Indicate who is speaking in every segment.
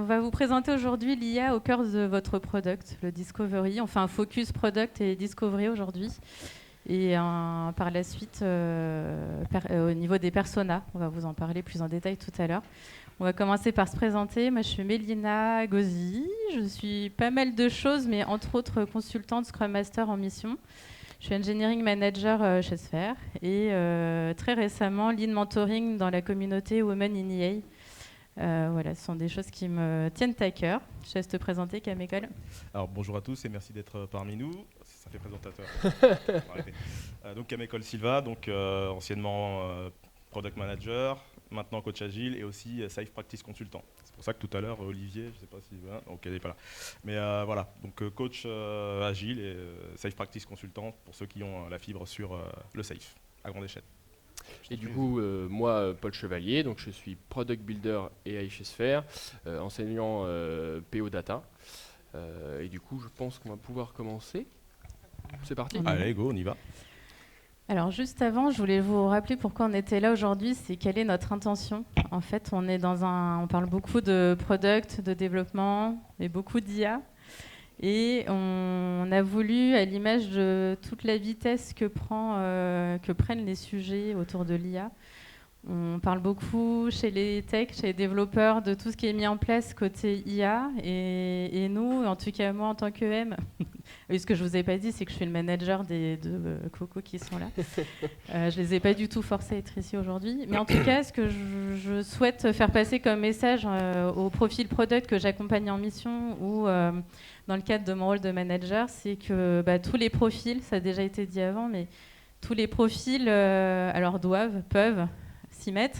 Speaker 1: On va vous présenter aujourd'hui l'IA au cœur de votre product, le Discovery. On fait un focus product et Discovery aujourd'hui. Et par la suite, au niveau des personas, on va vous en parler plus en détail tout à l'heure. On va commencer par se présenter. Moi, je suis Mélina Gauzy. Je suis pas mal de choses, mais entre autres consultante Scrum Master en mission. Je suis Engineering Manager chez Sphere et très récemment Lead Mentoring dans la communauté Women in EA. Voilà, ce sont des choses qui me tiennent à cœur. Je laisse te présenter, Kamekol.
Speaker 2: Alors bonjour à tous et merci d'être parmi nous. Ça fait présentateur. Donc Kamekol Silva, donc anciennement Product Manager, maintenant coach agile et aussi Safe Practice Consultant. C'est pour ça que tout à l'heure Olivier, je ne sais pas si ok, il n'est pas là. Mais voilà, donc coach agile et Safe Practice Consultant pour ceux qui ont la fibre sur le Safe à grande échelle.
Speaker 3: Et du coup, moi, Paul Chevalier, donc je suis Product Builder AI chez Sphere, enseignant PO Data. Et du coup, je pense qu'on va pouvoir commencer. C'est parti.
Speaker 2: Allez, go, on y va.
Speaker 1: Alors juste avant, je voulais vous rappeler pourquoi on était là aujourd'hui, c'est quelle est notre intention. En fait, on parle beaucoup de product, de développement et beaucoup d'IA. Et on a voulu, à l'image de toute la vitesse que prennent les sujets autour de l'IA, on parle beaucoup chez les techs, chez les développeurs, de tout ce qui est mis en place côté IA. Et nous, en tout cas moi en tant que M, oui, ce que je ne vous ai pas dit, c'est que je suis le manager des deux cocos qui sont là. Je ne les ai pas du tout forcés à être ici aujourd'hui. Mais en tout cas, ce que je souhaite faire passer comme message au profil product que j'accompagne en mission ou dans le cadre de mon rôle de manager, c'est que tous les profils, ça a déjà été dit avant, mais tous les profils alors peuvent s'y mettre.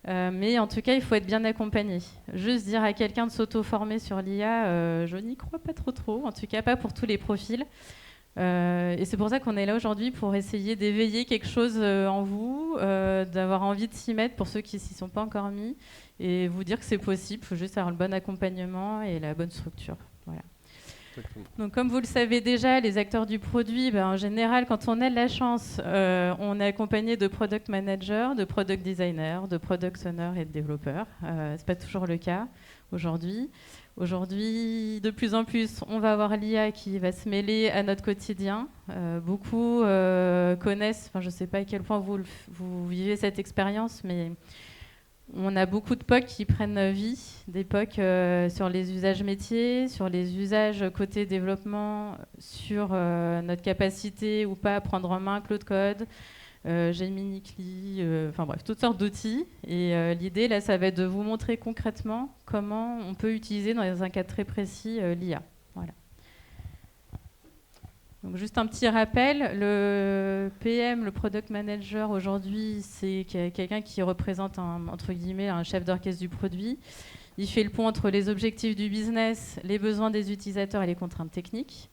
Speaker 1: Mais en tout cas, il faut être bien accompagné. Juste dire à quelqu'un de s'auto-former sur l'IA, je n'y crois pas trop. En tout cas, pas pour tous les profils. Et c'est pour ça qu'on est là aujourd'hui, pour essayer d'éveiller quelque chose en vous, d'avoir envie de s'y mettre pour ceux qui s'y sont pas encore mis, et vous dire que c'est possible. Il faut juste avoir le bon accompagnement et la bonne structure. Voilà. Donc, comme vous le savez déjà, les acteurs du produit, en général, quand on a de la chance, on est accompagné de product managers, de product designers, de product owners et de développeurs. C'est pas toujours le cas aujourd'hui. Aujourd'hui, de plus en plus, on va avoir l'IA qui va se mêler à notre quotidien. Beaucoup connaissent, je ne sais pas à quel point vous vivez cette expérience, mais on a beaucoup de POC qui prennent vie, des POC sur les usages métiers, sur les usages côté développement, sur notre capacité ou pas à prendre en main Claude Code, Gemini CLI, enfin bref, toutes sortes d'outils. Et l'idée, là, ça va être de vous montrer concrètement comment on peut utiliser dans un cas très précis l'IA. Voilà. Donc juste un petit rappel, le PM, le Product Manager aujourd'hui, c'est quelqu'un qui représente entre guillemets un chef d'orchestre du produit. Il fait le pont entre les objectifs du business, les besoins des utilisateurs et les contraintes techniques,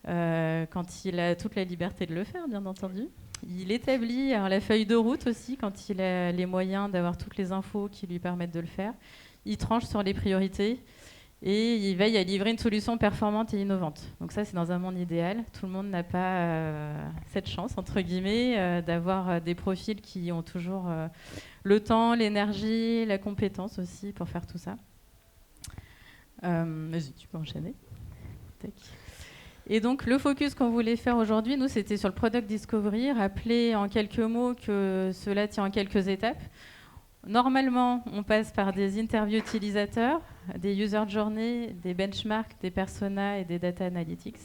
Speaker 1: quand il a toute la liberté de le faire, bien entendu. Il établit la feuille de route aussi, quand il a les moyens d'avoir toutes les infos qui lui permettent de le faire. Il tranche sur les priorités. Et il veille à livrer une solution performante et innovante. Donc ça, c'est dans un monde idéal. Tout le monde n'a pas cette chance, entre guillemets, d'avoir des profils qui ont toujours le temps, l'énergie, la compétence aussi pour faire tout ça. Vas-y, tu peux enchaîner. Tac. Et donc, le focus qu'on voulait faire aujourd'hui, nous, c'était sur le Product Discovery. Rappeler en quelques mots que cela tient en quelques étapes. Normalement, on passe par des interviews utilisateurs, des user journeys, des benchmarks, des personas et des data analytics.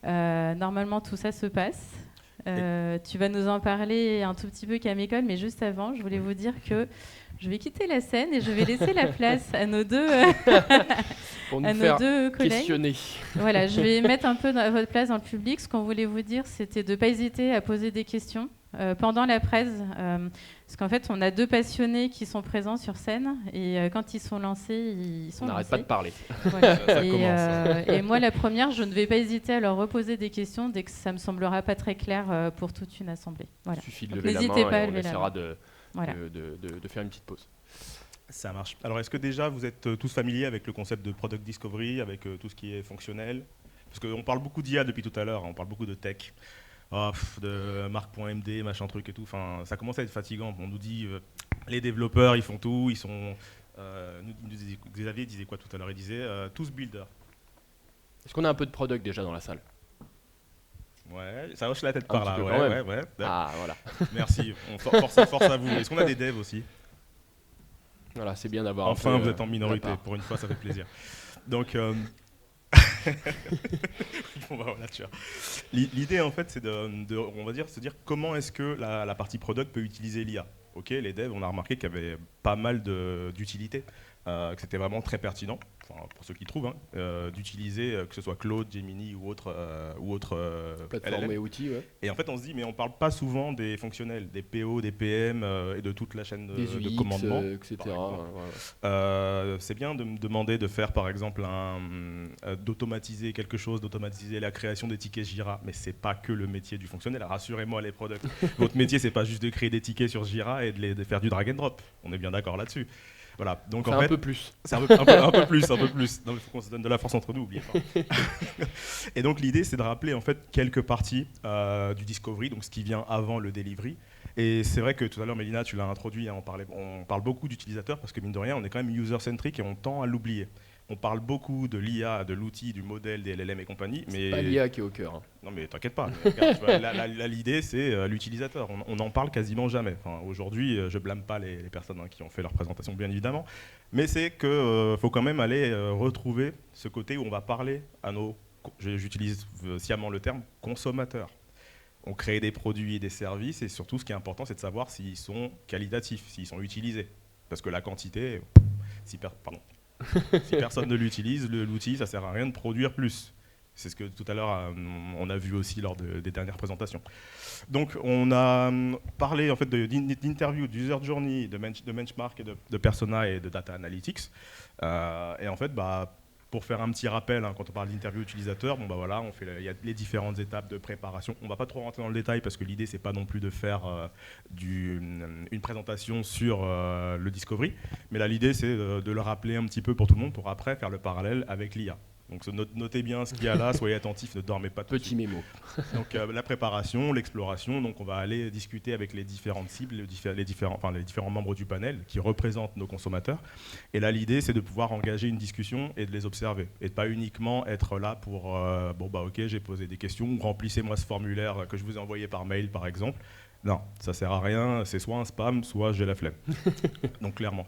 Speaker 1: Normalement, tout ça se passe. Tu vas nous en parler un tout petit peu, Kamekol, mais juste avant, je voulais vous dire que je vais quitter la scène et je vais laisser la place à nos deux, deux collègues.
Speaker 3: Questionner.
Speaker 1: Voilà, je vais mettre un peu à votre place dans le public. Ce qu'on voulait vous dire, c'était de ne pas hésiter à poser des questions pendant la presse. Parce qu'en fait, on a deux passionnés qui sont présents sur scène et quand ils sont lancés, ils sont lancés.
Speaker 3: On n'arrête pas de parler.
Speaker 1: Voilà.
Speaker 2: Ça commence.
Speaker 1: Et moi, la première, je ne vais pas hésiter à leur reposer des questions dès que ça ne me semblera pas très clair pour toute une assemblée. Voilà.
Speaker 3: Il suffit de
Speaker 1: Donc,
Speaker 3: lever la
Speaker 1: n'hésitez
Speaker 3: main
Speaker 1: pas à
Speaker 3: et on
Speaker 1: lever la
Speaker 3: essaiera
Speaker 1: main.
Speaker 3: de faire une petite pause.
Speaker 2: Ça marche. Alors, est-ce que déjà vous êtes tous familiers avec le concept de Product Discovery, avec tout ce qui est fonctionnel? Parce qu'on parle beaucoup d'IA depuis tout à l'heure, on parle beaucoup de tech, de marque.md, machin truc et tout. Enfin, ça commence à être fatigant. On nous dit les développeurs, ils font tout, ils sont Xavier disait quoi tout à l'heure? Il disait tous builders.
Speaker 3: Est-ce qu'on a un peu de product déjà dans la salle?
Speaker 2: Ouais, ça hoche la tête
Speaker 3: Un
Speaker 2: par
Speaker 3: petit
Speaker 2: là.
Speaker 3: peu
Speaker 2: Ouais,
Speaker 3: quand
Speaker 2: ouais,
Speaker 3: même.
Speaker 2: ouais.
Speaker 3: Ah, voilà.
Speaker 2: Merci. Force à vous. Est-ce qu'on a des devs aussi?
Speaker 3: Voilà, c'est bien d'avoir
Speaker 2: Enfin,
Speaker 3: un peu,
Speaker 2: vous êtes en
Speaker 3: de
Speaker 2: minorité.
Speaker 3: la part.
Speaker 2: Pour une fois, ça fait plaisir. Donc, bon, bah, voilà, tu vois. L'idée, en fait, c'est on va dire, se dire comment est-ce que la partie product peut utiliser l'IA. Ok, les devs, on a remarqué qu'il y avait pas mal d'utilités, que c'était vraiment très pertinent, enfin, pour ceux qui trouvent, hein, d'utiliser que ce soit Claude, Gemini ou autre
Speaker 3: Plateforme
Speaker 2: LLM.
Speaker 3: et outils, ouais.
Speaker 2: Et en fait, on se dit, mais on parle pas souvent des fonctionnels, des PO, des PM et de toute la chaîne
Speaker 3: Des
Speaker 2: de
Speaker 3: UX,
Speaker 2: commandement.
Speaker 3: etc.
Speaker 2: par exemple.
Speaker 3: Ouais.
Speaker 2: C'est bien de me demander de faire par exemple d'automatiser quelque chose, d'automatiser la création des tickets Jira, mais c'est pas que le métier du fonctionnel. Rassurez-moi les products. Votre métier c'est pas juste de créer des tickets sur Jira et de faire du drag and drop. On est bien d'accord là-dessus. Voilà. Donc
Speaker 3: C'est
Speaker 2: en
Speaker 3: un
Speaker 2: fait,
Speaker 3: peu plus.
Speaker 2: c'est un peu plus. Non, il faut qu'on se donne de la force entre nous, oubliez pas. Et donc l'idée c'est de rappeler en fait quelques parties du discovery, donc ce qui vient avant le delivery. Et c'est vrai que tout à l'heure, Mélina, tu l'as introduit, hein, on parle beaucoup d'utilisateurs parce que mine de rien, on est quand même user-centric et on tend à l'oublier. On parle beaucoup de l'IA, de l'outil, du modèle, des LLM et compagnie.
Speaker 3: C'est
Speaker 2: Mais
Speaker 3: pas l'IA qui est au cœur. Hein.
Speaker 2: non mais t'inquiète pas. Mais regarde, tu vois, là, l'idée c'est l'utilisateur. On n'en parle quasiment jamais. Enfin, aujourd'hui, je blâme pas les personnes qui ont fait leur présentation, bien évidemment. Mais c'est qu'il faut quand même aller retrouver ce côté où on va parler à nos, j'utilise sciemment le terme, consommateurs. On crée des produits et des services et surtout ce qui est important c'est de savoir s'ils sont qualitatifs, s'ils sont utilisés. Parce que la quantité, si personne ne l'utilise, l'outil ça sert à rien de produire plus. C'est ce que tout à l'heure on a vu aussi lors des dernières présentations. Donc on a parlé en fait d'interview, d'user journey, de benchmark, et de persona et de data analytics. Et en fait, pour faire un petit rappel, hein, quand on parle d'interview utilisateur, voilà, il y a les différentes étapes de préparation. On ne va pas trop rentrer dans le détail parce que l'idée, c'est pas non plus de faire une présentation sur le discovery, mais là, l'idée, c'est de le rappeler un petit peu pour tout le monde pour après faire le parallèle avec l'IA. Donc notez bien ce qu'il y a là, soyez attentifs, ne dormez pas tout de suite.
Speaker 3: Petit mémo.
Speaker 2: Donc la préparation, l'exploration, donc on va aller discuter avec les différentes cibles, les différents membres du panel qui représentent nos consommateurs. Et là l'idée c'est de pouvoir engager une discussion et de les observer. Et de pas uniquement être là pour ok j'ai posé des questions, remplissez-moi ce formulaire que je vous ai envoyé par mail par exemple. Non, ça sert à rien, c'est soit un spam, soit j'ai la flemme. Donc clairement.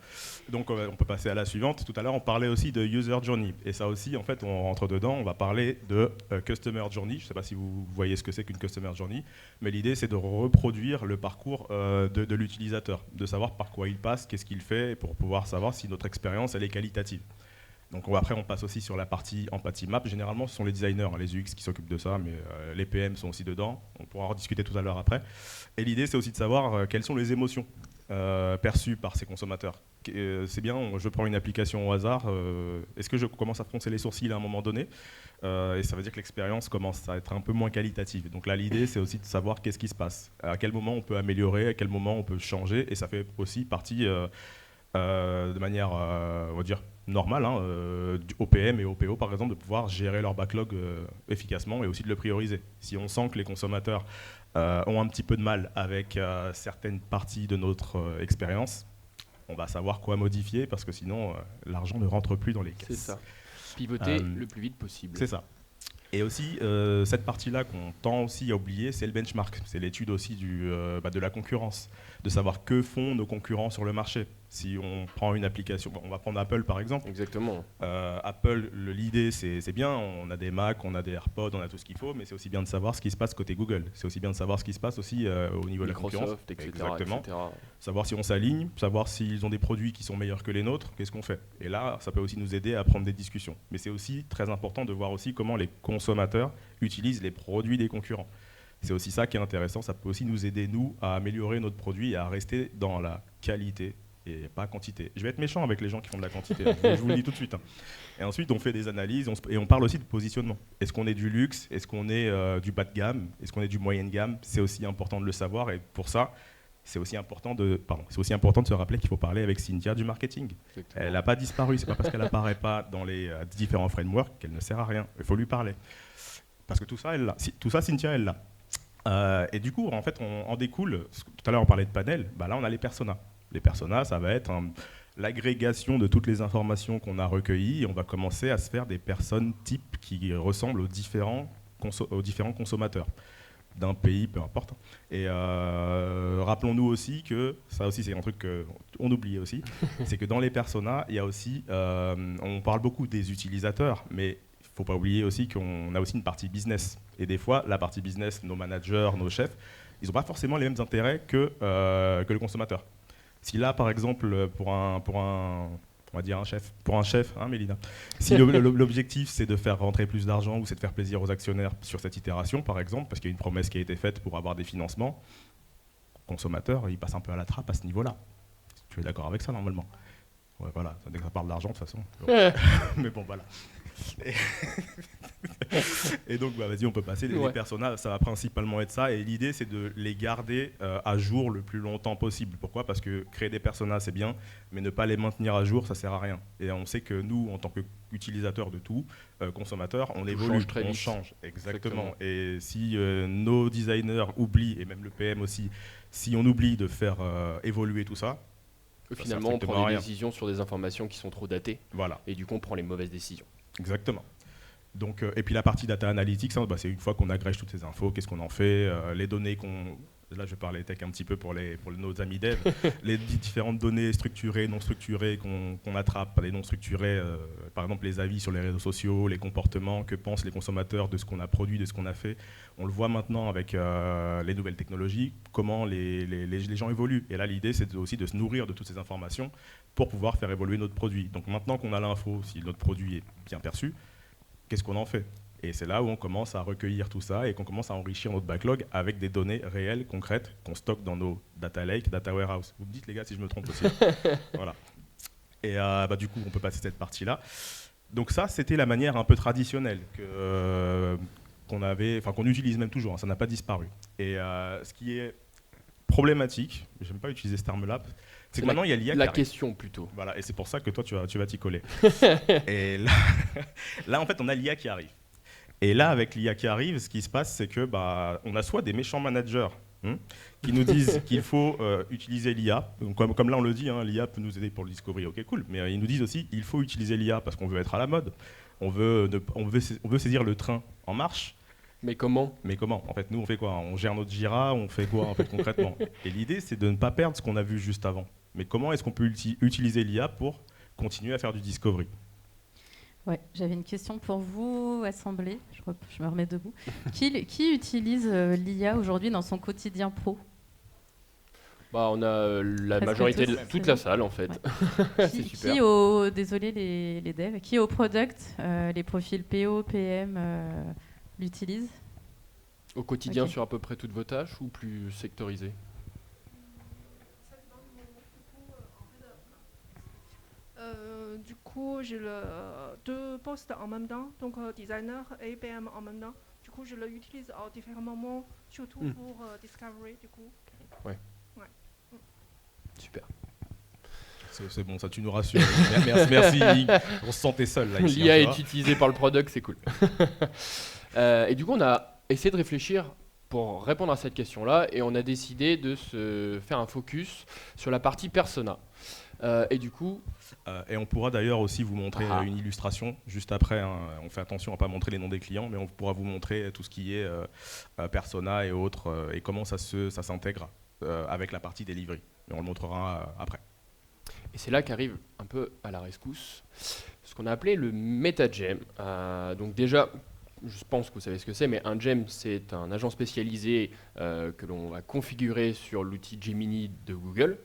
Speaker 2: Donc on peut passer à la suivante. Tout à l'heure on parlait aussi de user journey. Et ça aussi en fait on rentre dedans, on va parler de customer journey. Je ne sais pas si vous voyez ce que c'est qu'une customer journey, mais l'idée c'est de reproduire le parcours de l'utilisateur, de savoir par quoi il passe, qu'est-ce qu'il fait, pour pouvoir savoir si notre expérience elle est qualitative. Donc après, on passe aussi sur la partie Empathy Map. Généralement, ce sont les designers, les UX qui s'occupent de ça, mais les PM sont aussi dedans. On pourra en rediscuter tout à l'heure après. Et l'idée, c'est aussi de savoir quelles sont les émotions perçues par ces consommateurs. C'est bien, je prends une application au hasard. Est-ce que je commence à froncer les sourcils à un moment donné et ça veut dire que l'expérience commence à être un peu moins qualitative. Donc là, l'idée, c'est aussi de savoir qu'est-ce qui se passe. À quel moment on peut améliorer, à quel moment on peut changer. Et ça fait aussi partie de manière, on va dire, normale, hein, au PM et au PO par exemple, de pouvoir gérer leur backlog efficacement et aussi de le prioriser. Si on sent que les consommateurs ont un petit peu de mal avec certaines parties de notre expérience, on va savoir quoi modifier parce que sinon l'argent ne rentre plus dans les caisses.
Speaker 3: C'est ça. Pivoter le plus vite possible.
Speaker 2: C'est ça. Et aussi, cette partie-là qu'on tend aussi à oublier, c'est le benchmark. C'est l'étude aussi de la concurrence, de savoir que font nos concurrents sur le marché. Si on prend une application, on va prendre Apple par exemple.
Speaker 3: Exactement.
Speaker 2: Apple, l'idée c'est bien, on a des Mac, on a des AirPods, on a tout ce qu'il faut, mais c'est aussi bien de savoir ce qui se passe côté Google. C'est aussi bien de savoir ce qui se passe aussi au niveau de la concurrence.
Speaker 3: Microsoft, etc.
Speaker 2: Exactement.
Speaker 3: Etc.
Speaker 2: Savoir si on s'aligne, savoir s'ils ont des produits qui sont meilleurs que les nôtres, qu'est-ce qu'on fait. Et là, ça peut aussi nous aider à prendre des discussions. Mais c'est aussi très important de voir aussi comment les consommateurs utilisent les produits des concurrents. C'est aussi ça qui est intéressant, ça peut aussi nous aider, nous, à améliorer notre produit et à rester dans la qualité et pas quantité. Je vais être méchant avec les gens qui font de la quantité, je vous le dis tout de suite. Et ensuite, on fait des analyses et on parle aussi de positionnement. Est-ce qu'on est du luxe? Est-ce qu'on est du bas de gamme? Est-ce qu'on est du moyenne gamme? C'est aussi important de le savoir et pour ça, c'est aussi important de se rappeler qu'il faut parler avec Cynthia du marketing. Exactement. Elle n'a pas disparu, c'est pas parce qu'elle n'apparaît pas dans les différents frameworks qu'elle ne sert à rien. Il faut lui parler. Parce que tout ça, elle l'a. Tout ça, Cynthia, elle l'a. Et du coup, en fait, on en découle. Tout à l'heure, on parlait de panel. Là, on a les personas. Les personas, ça va être l'agrégation de toutes les informations qu'on a recueillies et on va commencer à se faire des personnes types qui ressemblent aux différents consommateurs d'un pays, peu importe. Et rappelons-nous aussi que, ça aussi c'est un truc qu'on oubliait aussi, c'est que dans les personas, il y a aussi, on parle beaucoup des utilisateurs, mais il ne faut pas oublier aussi qu'on a aussi une partie business. Et des fois, la partie business, nos managers, nos chefs, ils n'ont pas forcément les mêmes intérêts que le consommateur. Si là, par exemple, on va dire pour un chef, hein, Mélina, si l'objectif c'est de faire rentrer plus d'argent ou c'est de faire plaisir aux actionnaires sur cette itération, par exemple, parce qu'il y a une promesse qui a été faite pour avoir des financements, le consommateur, il passe un peu à la trappe à ce niveau-là. Tu es d'accord avec ça, normalement? Ouais, voilà, dès que ça parle d'argent, de toute façon. Mais bon, voilà. Et donc, vas-y, on peut passer. Les personas, ça va principalement être ça. Et l'idée, c'est de les garder à jour le plus longtemps possible. Pourquoi? Parce que créer des personas, c'est bien, mais ne pas les maintenir à jour, ça sert à rien. Et on sait que nous, en tant qu'utilisateurs de tout, consommateurs, on évolue, on change. Exactement. Et si nos designers oublient, et même le PM aussi, si on oublie de faire évoluer tout ça,
Speaker 3: finalement, on prend des décisions sur des informations qui sont trop datées.
Speaker 2: Voilà.
Speaker 3: Et du coup, on prend les mauvaises décisions.
Speaker 2: Exactement. Donc, et puis la partie data analytics, hein, c'est une fois qu'on agrège toutes ces infos, qu'est-ce qu'on en fait, les données qu'on... Là, je vais parler tech un petit peu pour nos amis dev. Les différentes données structurées, non structurées qu'on attrape, les non structurées, par exemple les avis sur les réseaux sociaux, les comportements, que pensent les consommateurs de ce qu'on a produit, de ce qu'on a fait. On le voit maintenant avec les nouvelles technologies, comment les gens évoluent. Et là, l'idée, c'est aussi de se nourrir de toutes ces informations pour pouvoir faire évoluer notre produit. Donc maintenant qu'on a l'info, si notre produit est bien perçu, qu'est-ce qu'on en fait? Et c'est là où on commence à recueillir tout ça et qu'on commence à enrichir notre backlog avec des données réelles, concrètes, qu'on stocke dans nos data lake, data warehouse. Vous me dites, les gars, si je me trompe aussi. Voilà. Et du coup, on peut passer cette partie-là. Donc ça, c'était la manière un peu traditionnelle qu'on utilise même toujours. Hein, ça n'a pas disparu. Et ce qui est problématique, j'aime pas utiliser ce terme-là, c'est que maintenant il y a l'IA.
Speaker 3: La question plutôt.
Speaker 2: Voilà, et c'est pour ça que toi, tu vas t'y coller. Et là, en fait, on a l'IA qui arrive. Et là, avec l'IA qui arrive, ce qui se passe, c'est que on a soit des méchants managers qui nous disent qu'il faut utiliser l'IA. Comme là, on le dit, hein, l'IA peut nous aider pour le discovery. Ok, cool. Mais ils nous disent aussi qu'il faut utiliser l'IA parce qu'on veut être à la mode. On veut saisir le train en marche.
Speaker 3: Mais comment?
Speaker 2: En fait, nous, on fait quoi? On gère notre Jira, on fait quoi en fait, concrètement? Et l'idée, c'est de ne pas perdre ce qu'on a vu juste avant. Mais comment est-ce qu'on peut utiliser l'IA pour continuer à faire du discovery?
Speaker 1: Ouais, j'avais une question pour vous, assemblée. Je me remets debout. Qui utilise l'IA aujourd'hui dans son quotidien pro?
Speaker 3: On a la majorité de toute la salle, en fait.
Speaker 1: Ouais.
Speaker 3: C'est super.
Speaker 1: Désolé les devs, qui au product, les profils PO, PM l'utilisent?
Speaker 3: Au quotidien, sur à peu près toutes vos tâches ou plus sectorisé?
Speaker 4: Du coup, j'ai deux postes en même temps, donc designer et PM en même temps. Du coup, je l'utilise à différents moments, surtout pour Discovery, du coup.
Speaker 3: Ouais. Super.
Speaker 2: C'est bon, ça tu nous rassures. Merci. On se sentait seul là.
Speaker 3: L'IA est utilisée par le product, c'est cool. Et du coup, on a essayé de réfléchir pour répondre à cette question-là et on a décidé de se faire un focus sur la partie persona. Et du coup...
Speaker 2: et on pourra d'ailleurs aussi vous montrer une illustration juste après. Hein. On fait attention à ne pas montrer les noms des clients, mais on pourra vous montrer tout ce qui est persona et autres, et comment ça s'intègre avec la partie delivery. Mais on le montrera après.
Speaker 3: Et c'est là qu'arrive un peu à la rescousse ce qu'on a appelé le MetaGem. Donc déjà, je pense que vous savez ce que c'est, mais un gem, c'est un agent spécialisé que l'on va configurer sur l'outil Gemini de Google.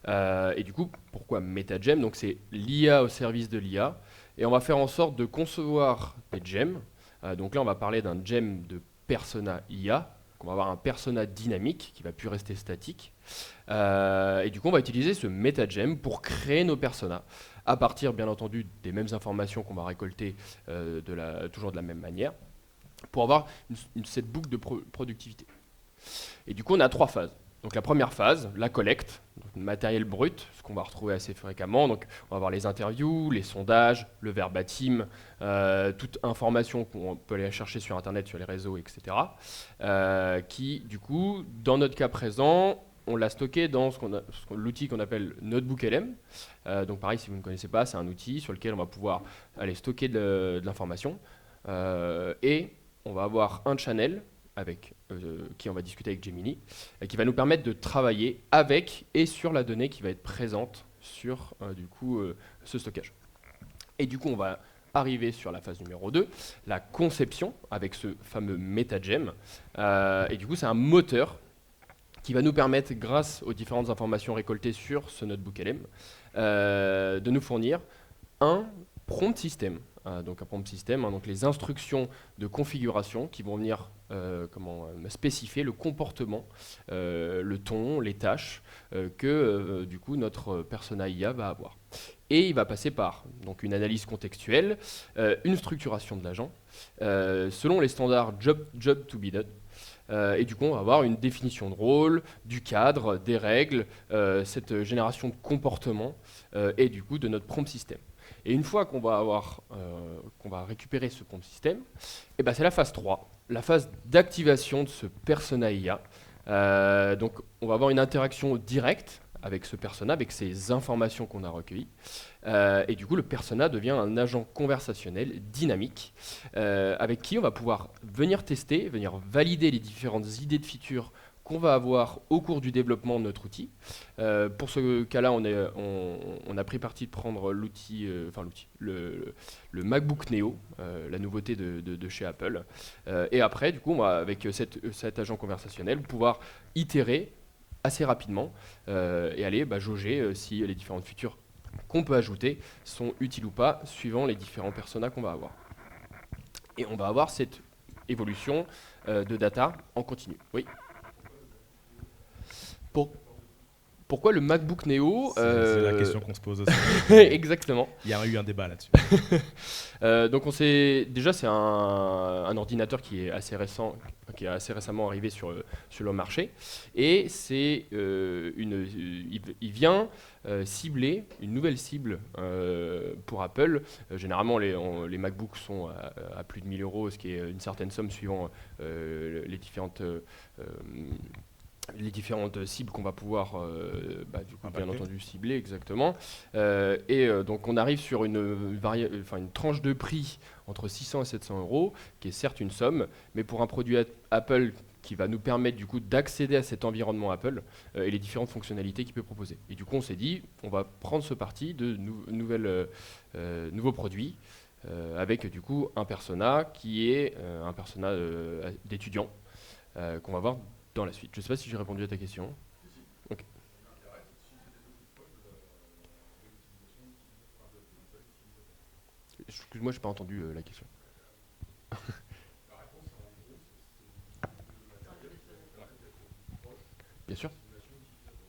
Speaker 3: Et du coup, pourquoi MetaGem? Donc c'est l'IA au service de l'IA. Et on va faire en sorte de concevoir des gems. Donc là, on va parler d'un gem de persona IA. On va avoir un persona dynamique qui ne va plus rester statique. Et du coup, on va utiliser ce MetaGem pour créer nos personas à partir, bien entendu, des mêmes informations qu'on va récolter toujours de la même manière pour avoir cette boucle de productivité. Et du coup, on a 3 phases. Donc la première phase, la collecte, donc le matériel brut, ce qu'on va retrouver assez fréquemment. Donc on va avoir les interviews, les sondages, le verbatim, toute information qu'on peut aller chercher sur Internet, sur les réseaux, etc. Qui, du coup, dans notre cas présent, on l'a stocké dans l'outil qu'on appelle NotebookLM. Donc pareil, si vous ne connaissez pas, c'est un outil sur lequel on va pouvoir aller stocker de l'information. Et on va avoir un channel avec qui on va discuter avec Gemini, qui va nous permettre de travailler avec et sur la donnée qui va être présente sur ce stockage. Et du coup, on va arriver sur la phase numéro 2, la conception, avec ce fameux MetaGem. Et du coup, c'est un moteur qui va nous permettre, grâce aux différentes informations récoltées sur ce NotebookLM, de nous fournir un prompt system. Donc un prompt system, donc les instructions de configuration qui vont venir spécifier le comportement, le ton, les tâches que du coup notre persona IA va avoir. Et il va passer par donc, une analyse contextuelle, une structuration de l'agent, selon les standards job to be done. Et du coup, on va avoir une définition de rôle, du cadre, des règles, cette génération de comportement et du coup de notre prompt system. Et une fois qu'on va récupérer ce prompt system, et ben c'est la phase 3, la phase d'activation de ce persona IA. Donc on va avoir une interaction directe avec ce persona, avec ces informations qu'on a recueillies. Et du coup, le persona devient un agent conversationnel dynamique avec qui on va pouvoir venir tester, venir valider les différentes idées de features qu'on va avoir au cours du développement de notre outil. Pour ce cas-là, on a pris parti de prendre le MacBook Neo, la nouveauté de chez Apple. Et après, du coup, on va, avec cet agent conversationnel, pouvoir itérer assez rapidement et aller jauger si les différentes features qu'on peut ajouter sont utiles ou pas, suivant les différents personas qu'on va avoir. Et on va avoir cette évolution de data en continu. Oui. Pourquoi le MacBook Neo
Speaker 2: C'est la question qu'on se pose aussi.
Speaker 3: Exactement.
Speaker 2: Il y a eu un débat là-dessus.
Speaker 3: Donc déjà c'est un ordinateur qui est assez récent, qui est assez récemment arrivé sur le marché, et c'est il vient cibler une nouvelle cible pour Apple. Généralement les MacBooks sont à plus de 1 000 €, ce qui est une certaine somme suivant les différentes cibles qu'on va pouvoir bien entendu cibler exactement. Donc on arrive sur une tranche de prix entre 600 et 700 €, qui est certes une somme, mais pour un produit Apple qui va nous permettre du coup d'accéder à cet environnement Apple et les différentes fonctionnalités qu'il peut proposer. Et du coup on s'est dit, on va prendre ce parti de nouveaux produits avec du coup un persona qui est un persona d'étudiant qu'on va voir dans la suite. Je ne sais pas si j'ai répondu à ta question. Okay. Excuse-moi, je n'ai pas entendu la question. Bien sûr.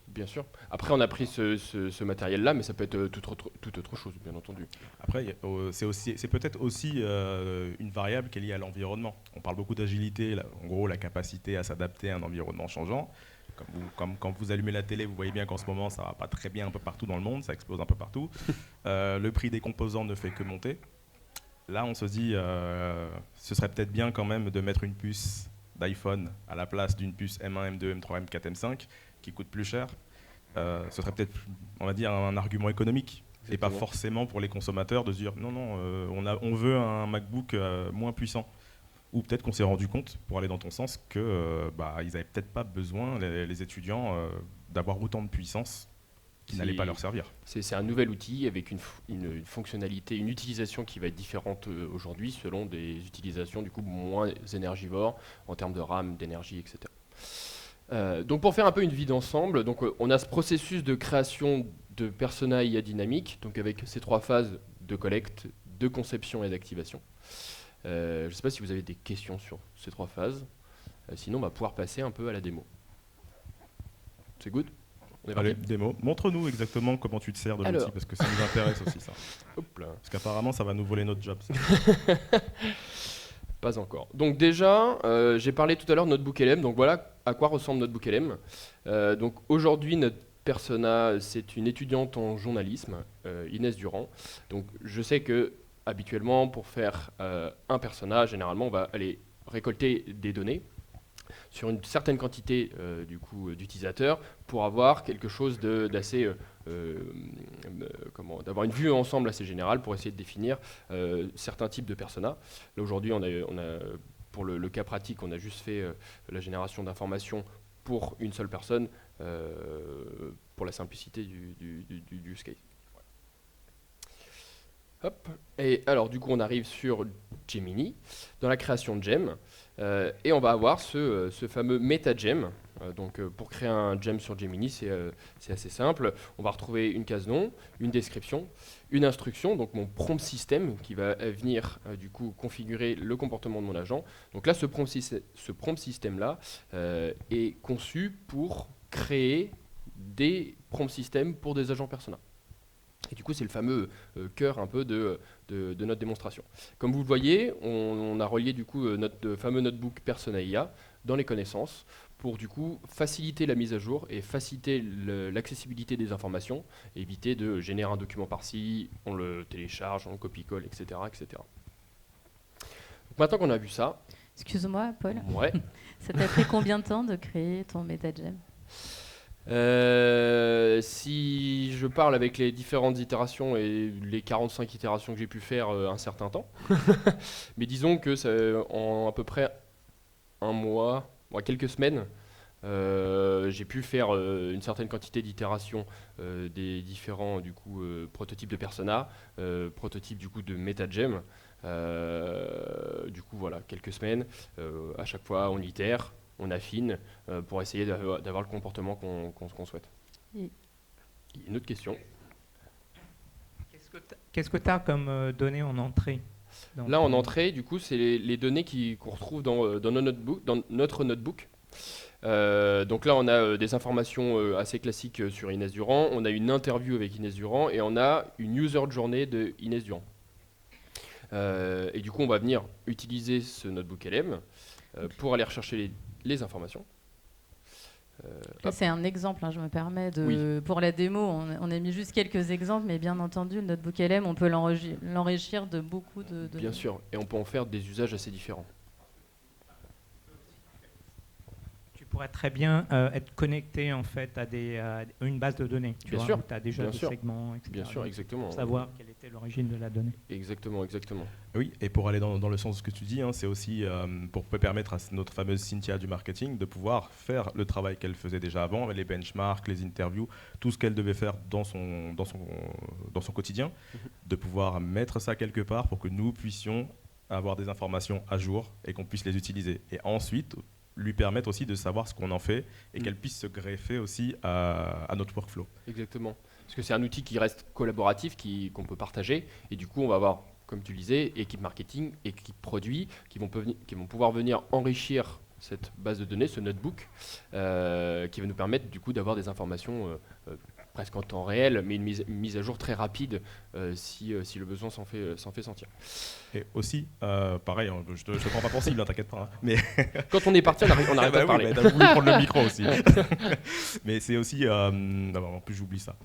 Speaker 3: Bien sûr. Après, on a pris ce matériel-là, mais ça peut être toute autre chose, bien entendu.
Speaker 2: Après, c'est peut-être aussi une variable qui est liée à l'environnement. On parle beaucoup d'agilité, en gros, la capacité à s'adapter à un environnement changeant. Comme quand vous allumez la télé, vous voyez bien qu'en ce moment, ça ne va pas très bien un peu partout dans le monde, ça explose un peu partout. Le prix des composants ne fait que monter. Là, on se dit, ce serait peut-être bien quand même de mettre une puce d'iPhone à la place d'une puce M1, M2, M3, M4, M5 qui coûte plus cher. Ce serait peut-être, on va dire, un argument économique. Exactement. Et pas forcément pour les consommateurs de se dire non, on veut un MacBook moins puissant. Ou peut-être qu'on s'est rendu compte, pour aller dans ton sens, qu'ils n'avaient peut-être pas besoin, les étudiants, d'avoir autant de puissance qui n'allait pas leur servir.
Speaker 3: C'est un nouvel outil avec une fonctionnalité, une utilisation qui va être différente aujourd'hui selon des utilisations du coup moins énergivores en termes de RAM, d'énergie, etc. Donc pour faire un peu une vue d'ensemble, donc on a ce processus de création de persona IA dynamique, donc avec ces 3 phases de collecte, de conception et d'activation. Je ne sais pas si vous avez des questions sur ces 3 phases. Sinon, on va pouvoir passer un peu à la démo. C'est good?
Speaker 2: Allez, démo. Montre-nous exactement comment tu te sers de l'outil, parce que ça nous intéresse aussi, ça.
Speaker 3: Hop là.
Speaker 2: Parce qu'apparemment, ça va nous voler notre job.
Speaker 3: Pas encore. Donc déjà, j'ai parlé tout à l'heure de NotebookLM. Donc voilà à quoi ressemble NotebookLM. Donc aujourd'hui, notre persona, c'est une étudiante en journalisme, Inès Durand. Donc je sais que habituellement, pour faire un persona, généralement, on va aller récolter des données sur une certaine quantité d'utilisateurs pour avoir quelque chose d'assez, d'avoir une vue ensemble assez générale pour essayer de définir certains types de personas. Là aujourd'hui, on a pour le cas pratique, on a juste fait la génération d'informations pour une seule personne pour la simplicité du use case. Hop. Et alors du coup on arrive sur Gemini, dans la création de gem, et on va avoir ce fameux meta-gem. Donc pour créer un gem sur Gemini, c'est assez simple. On va retrouver une case nom, une description, une instruction, donc mon prompt system qui va venir du coup configurer le comportement de mon agent. Donc là ce prompt system là est conçu pour créer des prompt systems pour des agents persona. Et du coup, c'est le fameux cœur un peu de notre démonstration. Comme vous le voyez, on a relié du coup notre fameux notebook Persona IA dans les connaissances pour du coup faciliter la mise à jour et faciliter l'accessibilité des informations, et éviter de générer un document par-ci, on le télécharge, on le copie-colle, etc., etc. Donc maintenant qu'on a vu ça...
Speaker 1: Excuse-moi, Paul.
Speaker 3: Ouais.
Speaker 1: Ça t'a pris combien de temps de créer ton MetaGem ?
Speaker 3: Si je parle avec les différentes itérations et les 45 itérations que j'ai pu faire, un certain temps. Mais disons que en à peu près un mois, quelques semaines, j'ai pu faire une certaine quantité d'itérations des différents du coup, prototypes de Persona, prototypes du coup de MetaGem. Du coup voilà, quelques semaines, à chaque fois on itère, on affine pour essayer d'avoir le comportement qu'on souhaite.
Speaker 1: Oui.
Speaker 3: Une autre question.
Speaker 5: Qu'est-ce que tu as comme données en entrée ?
Speaker 3: Là, en entrée, du coup, c'est les données qu'on retrouve dans notre notebook. Donc là, on a des informations assez classiques sur Inès Durand. On a une interview avec Inès Durand et on a une user journey de Inès Durand. Et du coup, on va venir utiliser ce notebook LM pour aller rechercher les informations.
Speaker 1: Là, c'est un exemple, je me permets.
Speaker 3: Oui.
Speaker 1: Pour la démo, on a mis juste quelques exemples, mais bien entendu, le notebook LM, on peut l'enrichir de beaucoup de...
Speaker 3: Bien sûr, et on peut en faire des usages assez différents.
Speaker 5: Tu pourrais très bien être connecté en fait à une base de données.
Speaker 3: Bien sûr,
Speaker 5: où tu as déjà
Speaker 3: bien
Speaker 5: des
Speaker 3: sûr.
Speaker 5: segments, etc.
Speaker 3: Bien sûr, exactement.
Speaker 5: Pour savoir quelle était l'origine de la donnée.
Speaker 3: Exactement, exactement.
Speaker 2: Oui, et pour aller dans le sens de ce que tu dis, c'est aussi pour permettre à notre fameuse Cynthia du marketing de pouvoir faire le travail qu'elle faisait déjà avant, les benchmarks, les interviews, tout ce qu'elle devait faire dans son quotidien, de pouvoir mettre ça quelque part pour que nous puissions avoir des informations à jour et qu'on puisse les utiliser. Et ensuite, lui permettre aussi de savoir ce qu'on en fait et qu'elle puisse se greffer aussi à notre workflow.
Speaker 3: Exactement. Parce que c'est un outil qui reste collaboratif, qu'on peut partager. Et du coup, on va avoir, comme tu le disais, équipe marketing, équipe produit, qui vont pouvoir venir enrichir cette base de données, ce notebook, qui va nous permettre du coup d'avoir des informations presque en temps réel, mais une mise à jour très rapide si le besoin s'en fait sentir.
Speaker 2: Et aussi, pareil, je te prends pas pour cible, t'inquiète pas. Mais
Speaker 3: quand on est parti, on arrête pas de parler.
Speaker 2: T'as voulu prendre le micro aussi. Mais c'est aussi, en plus j'oublie ça.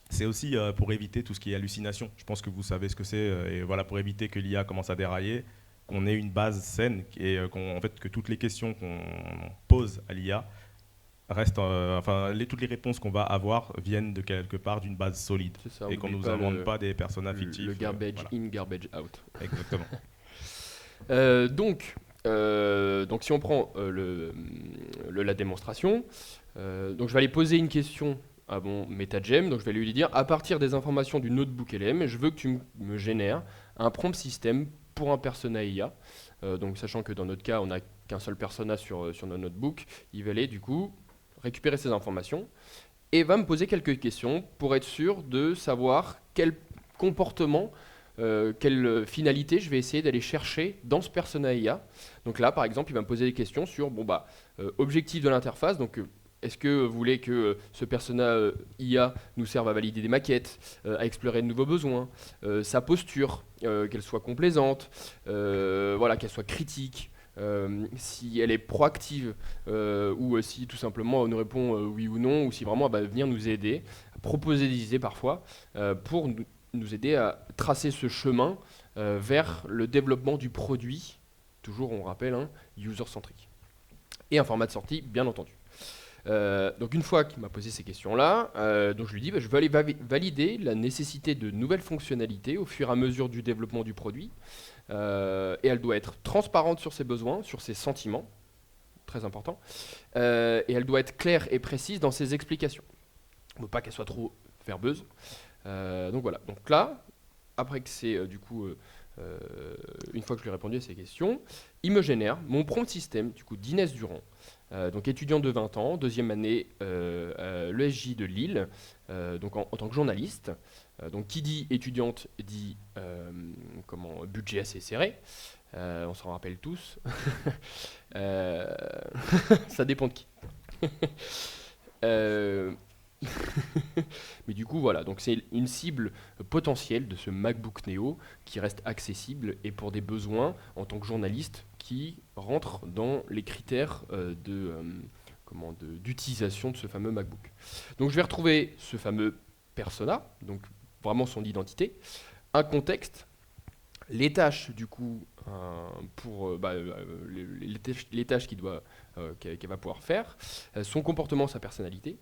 Speaker 2: C'est aussi pour éviter tout ce qui est hallucination. Je pense que vous savez ce que c'est, et voilà, pour éviter que l'IA commence à dérailler, qu'on ait une base saine et que toutes les questions qu'on pose à l'IA restent, toutes les réponses qu'on va avoir viennent de quelque part d'une base solide,
Speaker 3: ça,
Speaker 2: et qu'on ne nous invente pas des personnages fictifs.
Speaker 3: Le garbage in, garbage out.
Speaker 2: Exactement.
Speaker 3: Donc si on prend la démonstration, donc je vais aller poser une question à mon MetaGem, donc je vais lui dire, à partir des informations du notebook LM, je veux que tu me génères un prompt system pour un persona IA. Donc sachant que dans notre cas, on n'a qu'un seul persona sur notre notebook, il va aller du coup récupérer ces informations et va me poser quelques questions pour être sûr de savoir quel comportement, quelle finalité je vais essayer d'aller chercher dans ce persona IA. Donc là, par exemple, il va me poser des questions sur objectif de l'interface. Donc est-ce que vous voulez que ce persona IA nous serve à valider des maquettes, à explorer de nouveaux besoins, sa posture, qu'elle soit complaisante, qu'elle soit critique, si elle est proactive ou si tout simplement on nous répond oui ou non, ou si vraiment elle va venir nous aider, à proposer des idées parfois pour nous aider à tracer ce chemin vers le développement du produit, toujours on rappelle, user-centrique. et un format de sortie, bien entendu. Donc une fois qu'il m'a posé ces questions-là, donc je lui dis je veux aller valider la nécessité de nouvelles fonctionnalités au fur et à mesure du développement du produit, et elle doit être transparente sur ses besoins, sur ses sentiments, très important, et elle doit être claire et précise dans ses explications. Il ne faut pas qu'elle soit trop verbeuse. Donc voilà, donc là, après que c'est du coup, une fois que je lui ai répondu à ces questions, il me génère mon prompt système du coup d'Inès Durand, donc étudiante de 20 ans, deuxième année à l'ESJ de Lille, donc en tant que journaliste. Donc qui dit étudiante dit budget assez serré, on s'en rappelle tous. Ça dépend de qui. Mais du coup voilà, donc c'est une cible potentielle de ce MacBook Neo qui reste accessible et pour des besoins en tant que journaliste qui rentrent dans les critères d'utilisation de ce fameux MacBook. Donc je vais retrouver ce fameux persona, donc vraiment son identité, un contexte, les tâches du coup pour les tâches qu'elle va pouvoir faire, son comportement, sa personnalité,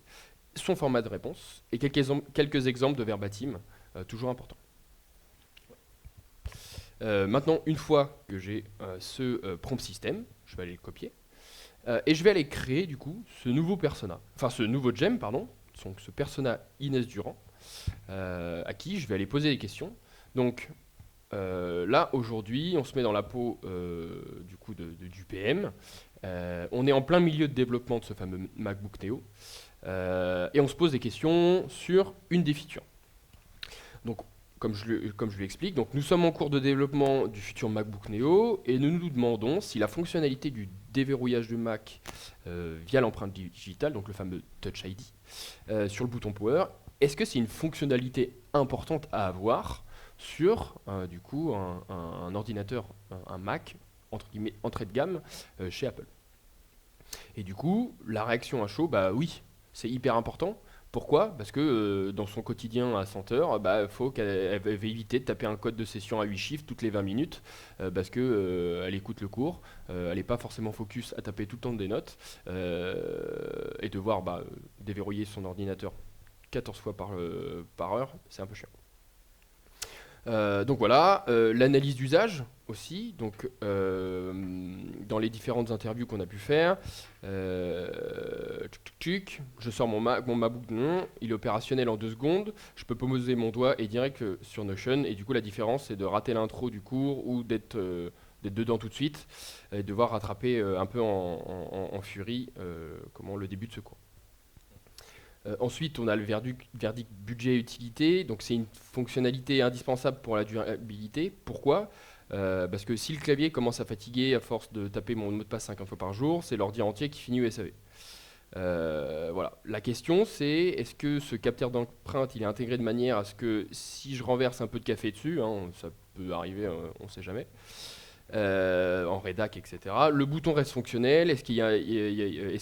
Speaker 3: son format de réponse et quelques exemples de verbatim, toujours importants. Maintenant, une fois que j'ai ce prompt system, je vais aller le copier et je vais aller créer du coup ce nouveau gem, donc ce persona Inès Durand, à qui je vais aller poser des questions. Donc là, aujourd'hui, on se met dans la peau du PM. On est en plein milieu de développement de ce fameux MacBook Neo. Et on se pose des questions sur une des features. Donc, comme je lui explique, donc nous sommes en cours de développement du futur MacBook Neo et nous nous demandons si la fonctionnalité du déverrouillage du Mac via l'empreinte digitale, donc le fameux Touch ID, sur le bouton Power, est-ce que c'est une fonctionnalité importante à avoir sur un ordinateur, un Mac, entre guillemets, entrée de gamme chez Apple. Et du coup, la réaction à chaud, oui, c'est hyper important. Pourquoi ? Parce que dans son quotidien à 100 heures, faut qu'elle va éviter de taper un code de session à 8 chiffres toutes les 20 minutes parce qu'elle écoute le cours, elle n'est pas forcément focus à taper tout le temps des notes et devoir déverrouiller son ordinateur 14 fois par heure, c'est un peu chiant. Donc voilà, l'analyse d'usage aussi, donc dans les différentes interviews qu'on a pu faire, je sors mon MacBook, il est opérationnel en 2 secondes, je peux poser mon doigt et direct sur Notion, et du coup la différence c'est de rater l'intro du cours ou d'être dedans tout de suite, et devoir rattraper un peu en furie le début de ce cours. Ensuite, on a le verdict budget et utilité. Donc, c'est une fonctionnalité indispensable pour la durabilité. Pourquoi ? Parce que si le clavier commence à fatiguer à force de taper mon mot de passe 50 fois par jour, c'est l'ordi entier qui finit USAV. Voilà. La question, c'est est-ce que ce capteur d'empreinte il est intégré de manière à ce que si je renverse un peu de café dessus, ça peut arriver, on ne sait jamais, en rédac, etc. Le bouton reste fonctionnel. Est-ce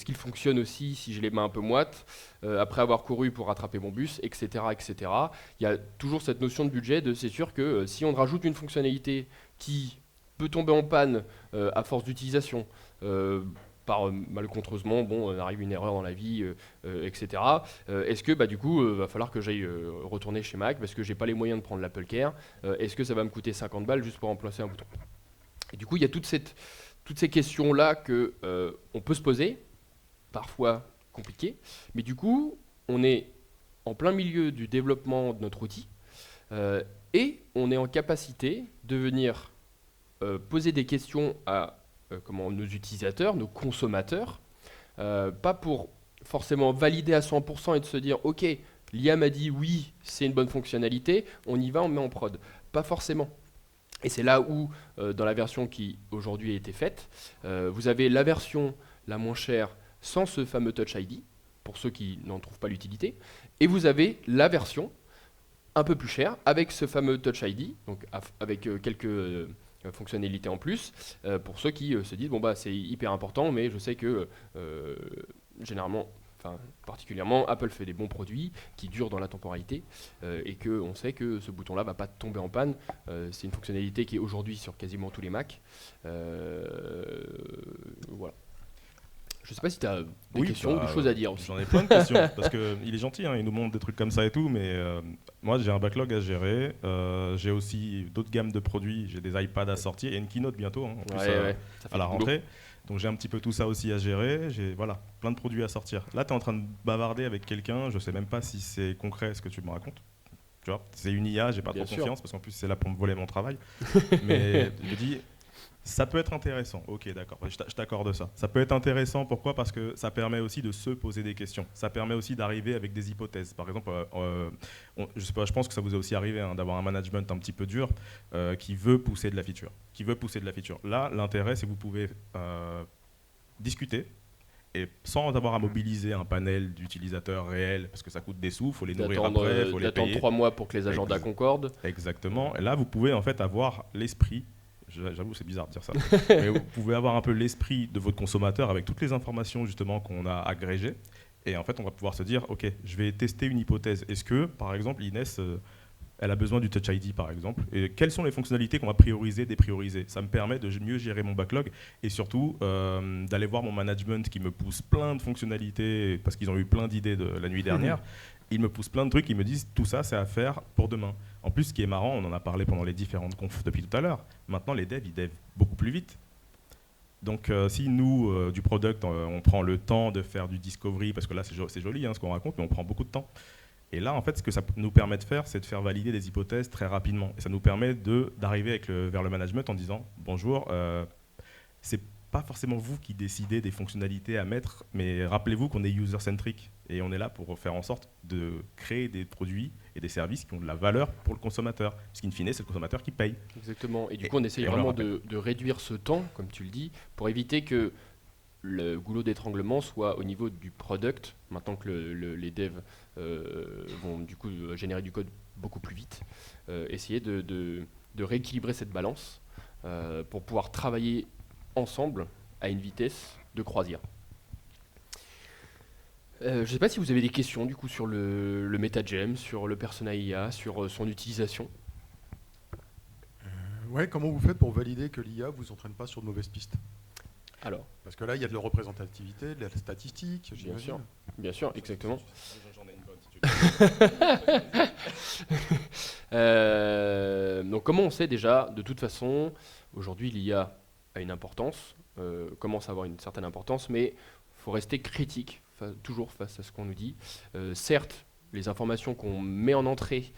Speaker 3: qu'il fonctionne aussi si j'ai les mains un peu moites après avoir couru pour rattraper mon bus, etc., etc. Il y a toujours cette notion de budget. C'est sûr que si on rajoute une fonctionnalité qui peut tomber en panne à force d'utilisation, par malencontreusement, arrive une erreur dans la vie, etc. Est-ce que du coup, va falloir que j'aille retourner chez Mac parce que j'ai pas les moyens de prendre l'Apple Care. Est-ce que ça va me coûter 50 balles juste pour remplacer un bouton ? Et du coup, il y a toutes ces questions-là qu'on peut se poser, parfois compliquées, mais du coup, on est en plein milieu du développement de notre outil et on est en capacité de venir poser des questions à nos utilisateurs, nos consommateurs, pas pour forcément valider à 100% et de se dire « Ok, l'IA m'a dit oui, c'est une bonne fonctionnalité, on y va, on met en prod ». Pas forcément. Et c'est là où, dans la version qui aujourd'hui a été faite, vous avez la version la moins chère sans ce fameux Touch ID, pour ceux qui n'en trouvent pas l'utilité, et vous avez la version un peu plus chère avec ce fameux Touch ID, donc avec quelques fonctionnalités en plus, pour ceux qui se disent c'est hyper important, mais je sais que généralement, particulièrement, Apple fait des bons produits qui durent dans la temporalité et qu'on sait que ce bouton-là ne va pas tomber en panne. C'est une fonctionnalité qui est aujourd'hui sur quasiment tous les Macs. Voilà. Je sais pas si tu as des
Speaker 2: Oui,
Speaker 3: questions ou
Speaker 2: bah,
Speaker 3: des choses à dire aussi.
Speaker 2: J'en ai plein de questions parce qu'il est gentil, hein, il nous montre des trucs comme ça et tout, mais moi j'ai un backlog à gérer. J'ai aussi d'autres gammes de produits, j'ai des iPads à sortir et une keynote bientôt hein, en plus,
Speaker 3: Ça fait
Speaker 2: à la
Speaker 3: du boulot.
Speaker 2: rentrée. Donc j'ai un petit peu tout ça aussi à gérer. J'ai voilà, plein de produits à sortir. Là, tu es en train de bavarder avec quelqu'un, je sais même pas si c'est concret ce que tu me racontes. Tu vois, c'est une IA, j'ai pas
Speaker 3: Bien
Speaker 2: trop
Speaker 3: sûr.
Speaker 2: confiance parce qu'en plus c'est là pour me voler mon travail. Mais je me dis, ça peut être intéressant. Ok, d'accord, je t'accorde ça. Ça peut être intéressant, pourquoi ? Parce que ça permet aussi de se poser des questions. Ça permet aussi d'arriver avec des hypothèses. Par exemple, je sais pas, je pense que ça vous est aussi arrivé hein, d'avoir un management un petit peu dur qui veut pousser de la feature. Là, l'intérêt, c'est que vous pouvez discuter. Et sans avoir à mobiliser un panel d'utilisateurs réels, parce que ça coûte des sous, il faut les nourrir après, il faut les payer.
Speaker 3: 3 mois pour que les agendas concordent.
Speaker 2: Exactement. Et là, vous pouvez en fait avoir l'esprit, j'avoue c'est bizarre de dire ça, mais vous pouvez avoir un peu l'esprit de votre consommateur avec toutes les informations justement qu'on a agrégées. Et en fait, on va pouvoir se dire, ok, je vais tester une hypothèse. Est-ce que, par exemple, Inès, elle a besoin du Touch ID, par exemple. Et quelles sont les fonctionnalités qu'on va prioriser, déprioriser ? Ça me permet de mieux gérer mon backlog et surtout d'aller voir mon management qui me pousse plein de fonctionnalités parce qu'ils ont eu plein d'idées de la nuit dernière. Ils me poussent plein de trucs, ils me disent tout ça, c'est à faire pour demain. En plus, ce qui est marrant, on en a parlé pendant les différentes confs depuis tout à l'heure, maintenant les devs, ils devent beaucoup plus vite. Donc si nous, du product, on prend le temps de faire du discovery, parce que là c'est joli hein, ce qu'on raconte, mais on prend beaucoup de temps. Et là, en fait, ce que ça nous permet de faire, c'est de faire valider des hypothèses très rapidement. Et ça nous permet d'arriver vers le management en disant « Bonjour, c'est pas forcément vous qui décidez des fonctionnalités à mettre, mais rappelez-vous qu'on est user-centric et on est là pour faire en sorte de créer des produits et des services qui ont de la valeur pour le consommateur. Parce qu'in fine, c'est le consommateur qui paye. »
Speaker 3: Exactement. Et du coup, on essaye vraiment de réduire ce temps, comme tu le dis, pour éviter que le goulot d'étranglement soit au niveau du product, maintenant que les devs vont du coup générer du code beaucoup plus vite, essayer de rééquilibrer cette balance pour pouvoir travailler ensemble à une vitesse de croisière. Je ne sais pas si vous avez des questions du coup sur le MetaGem, sur le Persona IA, sur son utilisation.
Speaker 6: Ouais, comment vous faites pour valider que l'IA vous entraîne pas sur de mauvaises pistes ?
Speaker 3: Alors,
Speaker 6: parce que là, il y a de la représentativité, de la statistique, j'imagine.
Speaker 3: Bien sûr, exactement.
Speaker 2: J'en ai une bonne, si tu
Speaker 3: veux. Donc, comment on sait déjà, de toute façon, aujourd'hui, l'IA a une importance, commence à avoir une certaine importance, mais il faut rester critique, toujours face à ce qu'on nous dit. Certes, les informations qu'on met en entrée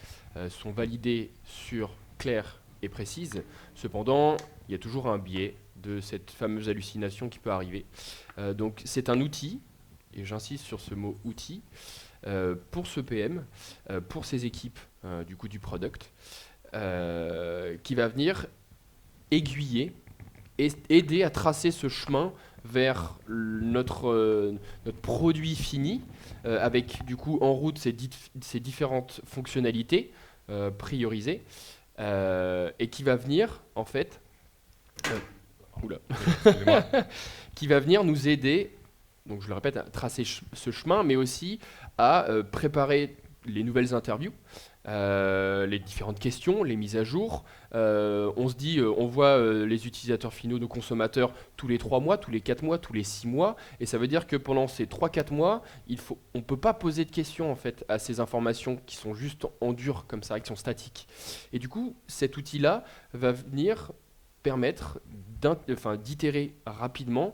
Speaker 3: sont validées sur claires et précises, cependant, il y a toujours un biais de cette fameuse hallucination qui peut arriver. Donc c'est un outil, et j'insiste sur ce mot outil, pour ce PM, pour ces équipes du coup du product, qui va venir aiguiller et aider à tracer ce chemin vers notre produit fini, avec du coup en route ces différentes fonctionnalités priorisées, et qui va venir en fait qui va venir nous aider, donc je le répète, à tracer ce chemin, mais aussi à préparer les nouvelles interviews, les différentes questions, les mises à jour. On se dit, on voit les utilisateurs finaux, nos consommateurs, tous les 3 mois, tous les 4 mois, tous les 6 mois, et ça veut dire que pendant ces 3-4 mois, on ne peut pas poser de questions en fait, à ces informations qui sont juste en dur, comme ça, qui sont statiques. Et du coup, cet outil-là va venir permettre d'itérer rapidement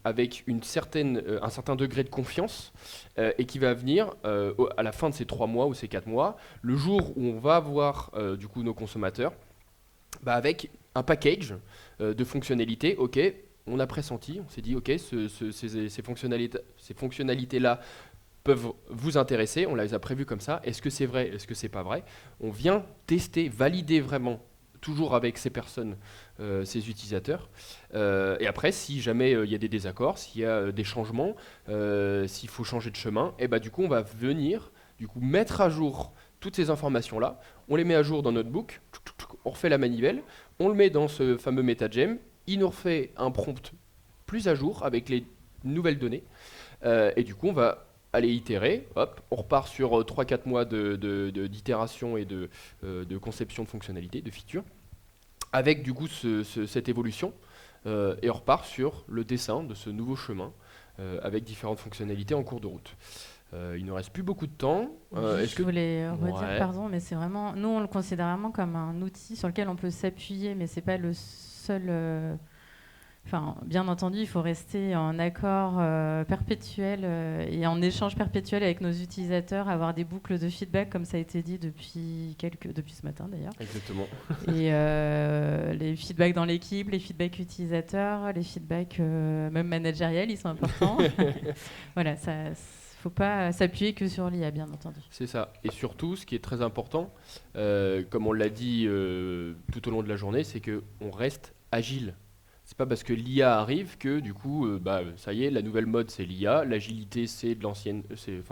Speaker 3: avec un certain degré de confiance et qui va venir à la fin de ces 3 mois ou ces 4 mois, le jour où on va voir du coup nos consommateurs, avec un package de fonctionnalités. Ok, on a pressenti, on s'est dit ok, ces fonctionnalités-là peuvent vous intéresser, on les a prévues comme ça. Est-ce que c'est vrai, est-ce que c'est pas vrai ? On vient tester, valider vraiment, toujours avec ces personnes, ces utilisateurs. Et après, si jamais il y a des désaccords, s'il y a des changements, s'il faut changer de chemin, et du coup, on va venir mettre à jour toutes ces informations-là. On les met à jour dans notre book, on refait la manivelle, on le met dans ce fameux MetaGem, il nous refait un prompt plus à jour avec les nouvelles données. Et du coup, on va aller itérer, hop, on repart sur 3-4 mois d'itération et de conception de fonctionnalités, de features, avec du coup cette évolution, et on repart sur le dessin de ce nouveau chemin avec différentes fonctionnalités en cours de route. Il ne reste plus beaucoup de temps.
Speaker 1: Je voulais redire,
Speaker 3: Ouais.
Speaker 1: pardon, mais c'est vraiment, nous on le considère vraiment comme un outil sur lequel on peut s'appuyer, mais c'est pas le seul. Enfin, bien entendu, il faut rester en accord perpétuel et en échange perpétuel avec nos utilisateurs, avoir des boucles de feedback, comme ça a été dit depuis ce matin d'ailleurs.
Speaker 3: Exactement.
Speaker 1: Et les feedbacks dans l'équipe, les feedbacks utilisateurs, les feedbacks même managériels, ils sont importants. Voilà, ça, faut pas s'appuyer que sur l'IA, bien entendu.
Speaker 3: C'est ça. Et surtout, ce qui est très important, comme on l'a dit tout au long de la journée, c'est qu'on reste agile. C'est pas parce que l'IA arrive que du coup, ça y est, la nouvelle mode c'est l'IA, l'agilité c'est de l'ancienne, c'est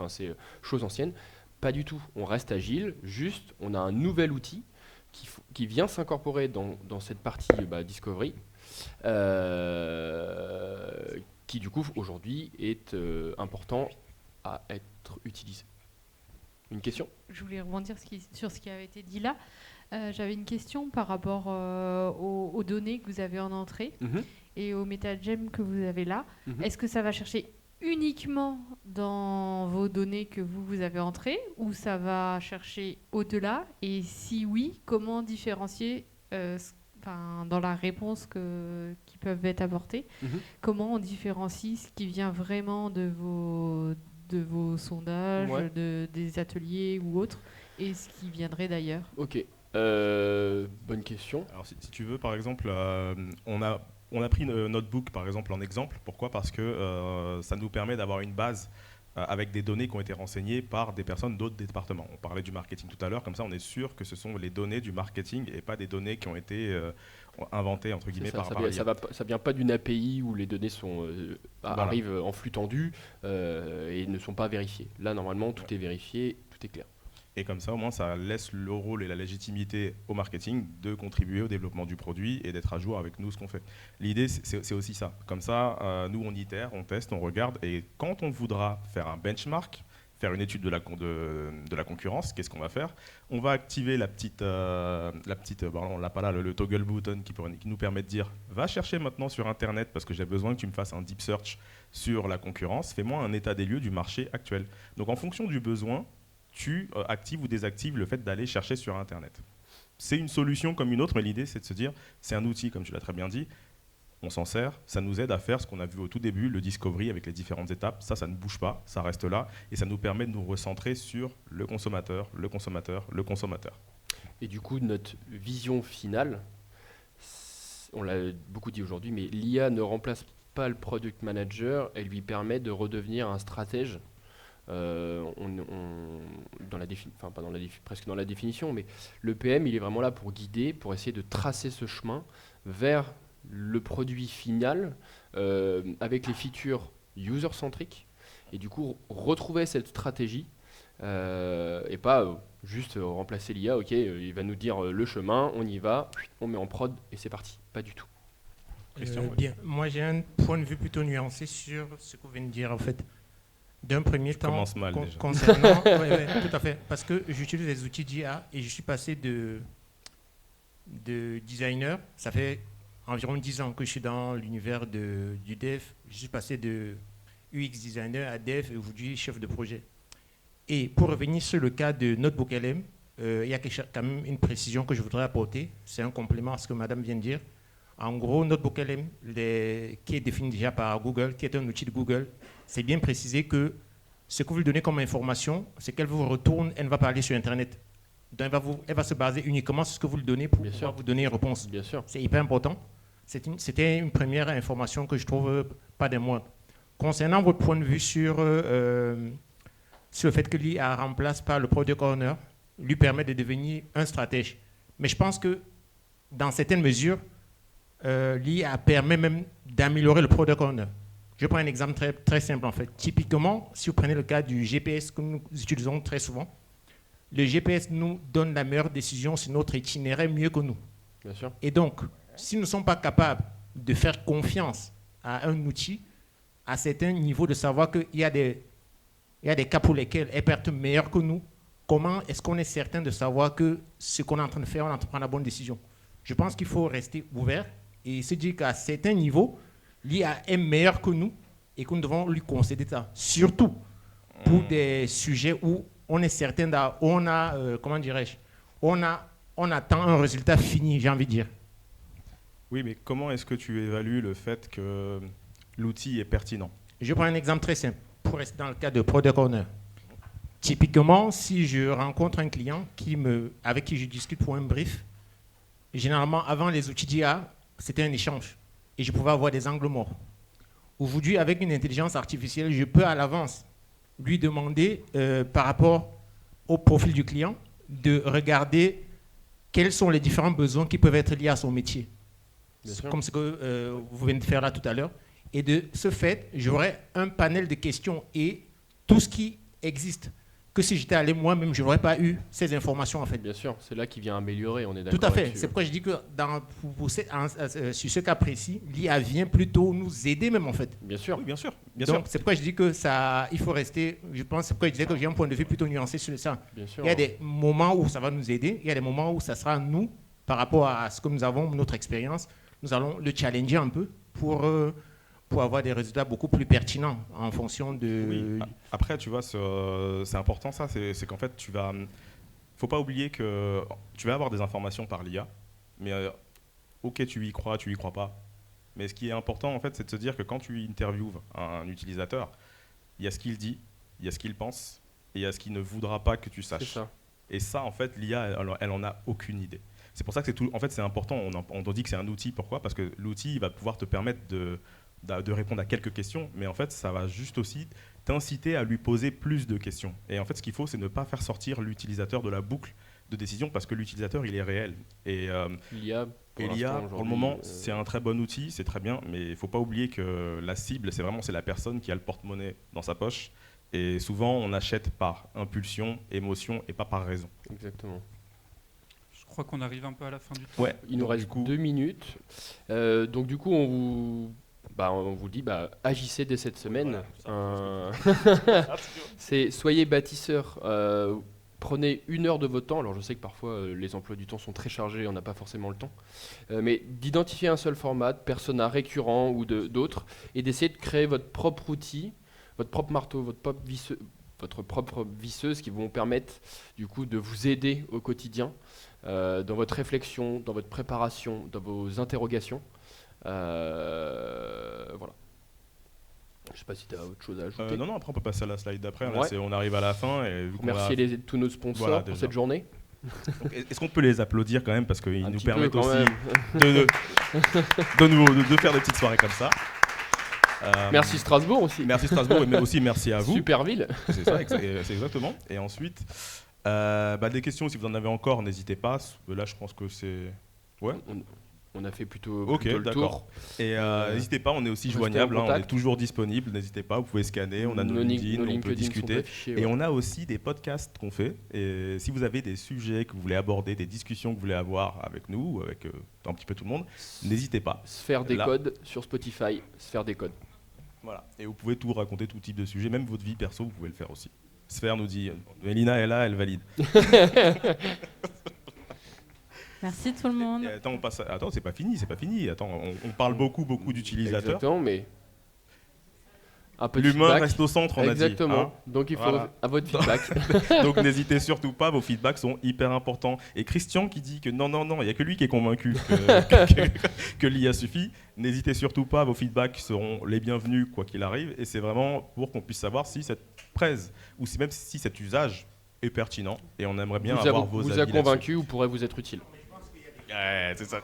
Speaker 3: chose ancienne. Pas du tout. On reste agile. Juste, on a un nouvel outil qui vient s'incorporer dans cette partie discovery, qui du coup aujourd'hui est important à être utilisé. Une question ?
Speaker 7: Je voulais rebondir sur ce qui avait été dit là. J'avais une question par rapport aux données que vous avez en entrée et aux MetaGem que vous avez là. Est-ce que ça va chercher uniquement dans vos données que vous avez entrées ou ça va chercher au-delà? Et si oui, comment différencier dans la réponse qui peuvent être apportées, comment on différencie ce qui vient vraiment de vos sondages, des ateliers ou autres, et ce qui viendrait d'ailleurs?
Speaker 3: Ok. Bonne question.
Speaker 2: Alors si tu veux, par exemple, on a pris Notebook par exemple en exemple. Pourquoi ? Parce que ça nous permet d'avoir une base avec des données qui ont été renseignées par des personnes d'autres départements. On parlait du marketing tout à l'heure, comme ça on est sûr que ce sont les données du marketing et pas des données qui ont été inventées entre guillemets par l'IA.
Speaker 3: Ça vient pas d'une API où les données arrivent en flux tendu et ne sont pas vérifiées. Là normalement tout est vérifié, tout est clair.
Speaker 2: Et comme ça, au moins, ça laisse le rôle et la légitimité au marketing de contribuer au développement du produit et d'être à jour avec nous, ce qu'on fait. L'idée, c'est aussi ça. Comme ça, nous, on itère, on teste, on regarde. Et quand on voudra faire un benchmark, faire une étude de la concurrence, qu'est-ce qu'on va faire ? On va activer on l'a pas là, le toggle button qui nous permet de dire « Va chercher maintenant sur Internet parce que j'ai besoin que tu me fasses un deep search sur la concurrence. Fais-moi un état des lieux du marché actuel. » Donc, en fonction du besoin, tu actives ou désactives le fait d'aller chercher sur Internet. C'est une solution comme une autre, mais l'idée, c'est de se dire, c'est un outil, comme tu l'as très bien dit, on s'en sert, ça nous aide à faire ce qu'on a vu au tout début, le discovery avec les différentes étapes. Ça ne bouge pas, ça reste là, et ça nous permet de nous recentrer sur le consommateur.
Speaker 3: Et du coup, notre vision finale, on l'a beaucoup dit aujourd'hui, mais l'IA ne remplace pas le product manager, elle lui permet de redevenir un stratège. Presque dans la définition, mais le PM, il est vraiment là pour guider, pour essayer de tracer ce chemin vers le produit final avec les features user-centriques et du coup retrouver cette stratégie et pas juste remplacer l'IA, ok, il va nous dire le chemin, on y va, on met en prod et c'est parti. Pas du tout.
Speaker 5: Bien, moi j'ai un point de vue plutôt nuancé sur ce que vous venez de dire en fait. D'un premier temps,
Speaker 2: commence mal, déjà.
Speaker 5: Concernant, ouais, tout à fait, parce que j'utilise les outils d'IA et je suis passé de designer, ça fait environ 10 ans que je suis dans l'univers du dev, je suis passé de UX designer à dev et aujourd'hui chef de projet. Et pour revenir sur le cas de Notebook LM, il y a quand même une précision que je voudrais apporter, c'est un complément à ce que madame vient de dire. En gros, Notebook LM, qui est défini déjà par Google, qui est un outil de Google, c'est bien précisé que ce que vous lui donnez comme information, c'est qu'elle vous retourne, elle ne va pas aller sur Internet. Donc elle va se baser uniquement sur ce que vous lui donnez pour pouvoir vous donner une réponse.
Speaker 3: Bien sûr.
Speaker 5: C'est hyper important. C'était une première information que je trouve pas des moindres. Concernant votre point de vue sur le fait que l'IA remplace pas le product owner, lui permet de devenir un stratège. Mais je pense que dans certaines mesures, l'IA permet même d'améliorer le product owner. Je prends un exemple très, très simple en fait. Typiquement, si vous prenez le cas du GPS que nous utilisons très souvent, le GPS nous donne la meilleure décision sur notre itinéraire mieux que nous.
Speaker 3: Bien sûr.
Speaker 5: Et donc, si nous ne sommes pas capables de faire confiance à un outil, à certains niveaux, de savoir qu'il y a des cas pour lesquels elle peut être meilleure que nous, comment est-ce qu'on est certain de savoir que ce qu'on est en train de faire, on est en train de prendre la bonne décision? Je pense qu'il faut rester ouvert et se dire qu'à certains niveaux, l'IA est meilleure que nous
Speaker 8: et que nous devons lui concéder ça. Surtout pour des sujets où on est certain, on attend un résultat fini, j'ai envie de dire.
Speaker 2: Oui, mais comment est-ce que tu évalues le fait que l'outil est pertinent?
Speaker 8: Je prends un exemple très simple, pour rester dans le cas de Product Owner. Typiquement, si je rencontre un client avec qui je discute pour un brief, généralement, avant les outils d'IA, c'était un échange et je pouvais avoir des angles morts. Aujourd'hui, avec une intelligence artificielle, je peux à l'avance lui demander, par rapport au profil du client, de regarder quels sont les différents besoins qui peuvent être liés à son métier. Comme ce que vous venez de faire là tout à l'heure. Et de ce fait, j'aurai un panel de questions et tout ce qui existe. Que si j'étais allé moi-même, je n'aurais pas eu ces informations en fait.
Speaker 3: Bien sûr, c'est là qu'il vient améliorer, on est d'accord.
Speaker 8: Tout à fait.
Speaker 3: Là-dessus.
Speaker 8: C'est pourquoi je dis que sur ce cas précis, l'IA vient plutôt nous aider même en fait.
Speaker 3: Bien sûr.
Speaker 2: Oui, bien sûr.
Speaker 8: Donc c'est pourquoi je dis que ça, il faut rester. Je pense, c'est pourquoi je disais que j'ai un point de vue plutôt nuancé sur ça.
Speaker 3: Bien sûr.
Speaker 8: Il y a des moments où ça va nous aider, il y a des moments où ça sera nous, par rapport à ce que nous avons, notre expérience, nous allons le challenger un peu pour avoir des résultats beaucoup plus pertinents en fonction de...
Speaker 2: Oui. Après, tu vois, c'est important ça, c'est qu'en fait, faut pas oublier que tu vas avoir des informations par l'IA, mais ok, tu y crois pas. Mais ce qui est important, en fait, c'est de se dire que quand tu interviews un utilisateur, il y a ce qu'il dit, il y a ce qu'il pense, et il y a ce qu'il ne voudra pas que tu saches.
Speaker 3: C'est ça.
Speaker 2: Et ça, en fait, l'IA, elle en a aucune idée. C'est pour ça que c'est important, on dit que c'est un outil. Pourquoi? Parce que l'outil va pouvoir te permettre de répondre à quelques questions, mais en fait, ça va juste aussi t'inciter à lui poser plus de questions. Et en fait, ce qu'il faut, c'est ne pas faire sortir l'utilisateur de la boucle de décision, parce que l'utilisateur, il est réel. Et
Speaker 3: l'IA,
Speaker 2: pour le moment, c'est un très bon outil, c'est très bien, mais il ne faut pas oublier que la cible, c'est la personne qui a le porte-monnaie dans sa poche. Et souvent, on achète par impulsion, émotion, et pas par raison.
Speaker 3: Exactement.
Speaker 9: Je crois qu'on arrive un peu à la fin du temps.
Speaker 2: Ouais,
Speaker 3: il nous reste 2 minutes. Donc du coup, on vous dit, agissez dès cette semaine. Voilà. Soyez bâtisseurs. Prenez 1 heure de votre temps. Alors je sais que parfois les emplois du temps sont très chargés, on n'a pas forcément le temps. Mais d'identifier un seul format, de persona récurrent ou d'autres, et d'essayer de créer votre propre outil, votre propre marteau, votre propre visseuse qui vont vous permettre du coup de vous aider au quotidien, dans votre réflexion, dans votre préparation, dans vos interrogations. Voilà. Je ne sais pas si tu as autre chose à ajouter.
Speaker 2: Non, après on peut passer à la slide d'après.
Speaker 3: Ouais.
Speaker 2: On arrive à la fin.
Speaker 3: Remercier tous nos sponsors pour cette journée.
Speaker 2: Donc, est-ce qu'on peut les applaudir quand même, parce qu'ils nous permettent aussi
Speaker 3: de
Speaker 2: faire des petites soirées comme ça.
Speaker 3: Merci Strasbourg aussi.
Speaker 2: Merci Strasbourg, mais aussi merci à vous.
Speaker 3: Super ville.
Speaker 2: C'est ça, c'est exactement. Et ensuite, des questions, si vous en avez encore, n'hésitez pas. Là, je pense que c'est... Ouais.
Speaker 3: On a fait plutôt
Speaker 2: le tour. Et n'hésitez pas, on est aussi joignable, on est toujours disponible. N'hésitez pas, vous pouvez scanner, on a nos LinkedIn, on peut discuter. Et on a aussi des podcasts qu'on fait. Et si vous avez des sujets que vous voulez aborder, des discussions que vous voulez avoir avec nous, avec un petit peu tout le monde, n'hésitez pas.
Speaker 3: Sphère des codes sur Spotify, Sphère des codes.
Speaker 2: Voilà, et vous pouvez tout raconter, tout type de sujet, même votre vie perso, vous pouvez le faire aussi. Sphère nous dit, Mélina est là, elle valide.
Speaker 1: Merci tout le monde.
Speaker 2: Attends, c'est pas fini. Attends, on parle beaucoup d'utilisateurs.
Speaker 3: Exactement, mais
Speaker 2: l'humain reste au centre, on a dit.
Speaker 3: Exactement. Donc il faut à votre feedback.
Speaker 2: Donc n'hésitez surtout pas, vos feedbacks sont hyper importants. Et Christian qui dit que non, il n'y a que lui qui est convaincu que l'IA suffit. N'hésitez surtout pas, vos feedbacks seront les bienvenus quoi qu'il arrive. Et c'est vraiment pour qu'on puisse savoir si cette presse ou même si cet usage est pertinent. Et on aimerait bien avoir vos avis.
Speaker 3: Vous a convaincu ou pourrait vous être utile.
Speaker 2: Ouais, c'est ça.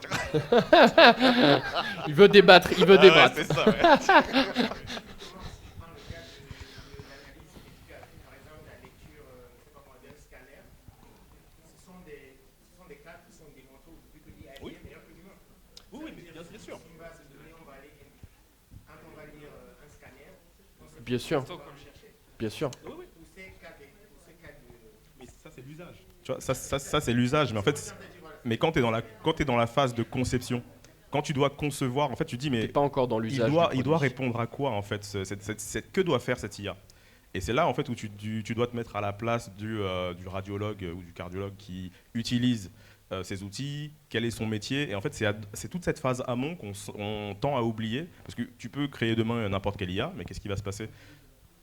Speaker 3: Il veut débattre.
Speaker 2: Ouais, c'est ça, ouais. Oui, bien sûr.
Speaker 3: Bien sûr.
Speaker 2: Mais ça, c'est l'usage. Tu vois, ça c'est l'usage. Mais en fait, quand tu es dans la phase de conception, quand tu dois concevoir, en fait, tu dis, mais
Speaker 3: pas encore dans l'usage.
Speaker 2: Il doit répondre à quoi, en fait, que doit faire cette IA? Et c'est là, en fait, où tu dois te mettre à la place du radiologue ou du cardiologue qui utilise ses outils, quel est son métier. Et en fait, c'est toute cette phase amont qu'on tend à oublier. Parce que tu peux créer demain n'importe quelle IA, mais qu'est-ce qui va se passer ?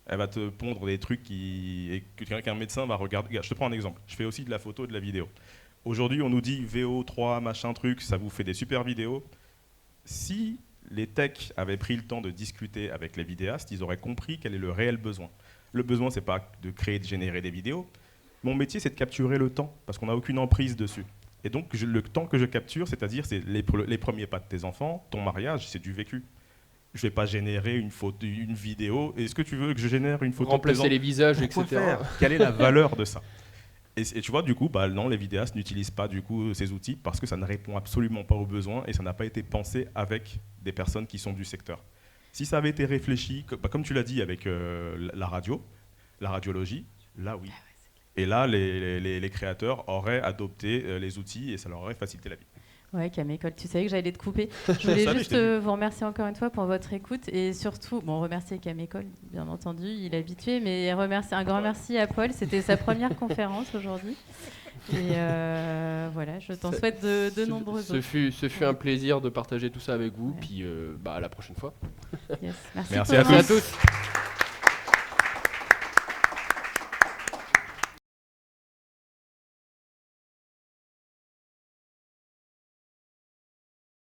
Speaker 2: Elle va te pondre des trucs qu'un médecin va regarder. Regarde, je te prends un exemple. Je fais aussi de la photo et de la vidéo. Aujourd'hui, on nous dit VO3, machin truc, ça vous fait des super vidéos. Si les techs avaient pris le temps de discuter avec les vidéastes, ils auraient compris quel est le réel besoin. Le besoin, c'est pas de créer, de générer des vidéos. Mon métier, c'est de capturer le temps, parce qu'on n'a aucune emprise dessus. Et donc, le temps que je capture, c'est-à-dire c'est les premiers pas de tes enfants, ton mariage, c'est du vécu. Je ne vais pas générer une vidéo. Est-ce que tu veux que je génère une photo
Speaker 3: remplacer
Speaker 2: de tes
Speaker 3: les visages,
Speaker 2: Pourquoi
Speaker 3: etc.
Speaker 2: faire Quelle est la valeur de ça ? Et tu vois, du coup, non, les vidéastes n'utilisent pas du coup ces outils parce que ça ne répond absolument pas aux besoins et ça n'a pas été pensé avec des personnes qui sont du secteur. Si ça avait été réfléchi, comme tu l'as dit avec la radiologie, là oui. Et là, les créateurs auraient adopté les outils et ça leur aurait facilité la vie. Ouais,
Speaker 1: Camécole, tu savais que j'allais te couper. Je voulais juste vous remercier encore une fois pour votre écoute et surtout, remercier Camécole, bien entendu, il est habitué, mais un grand merci à Paul. C'était sa première conférence aujourd'hui. Et voilà, je t'en souhaite de nombreuses autres.
Speaker 3: Ce fut un plaisir de partager tout ça avec vous, puis à la prochaine fois.
Speaker 1: Yes.
Speaker 2: Merci à tous.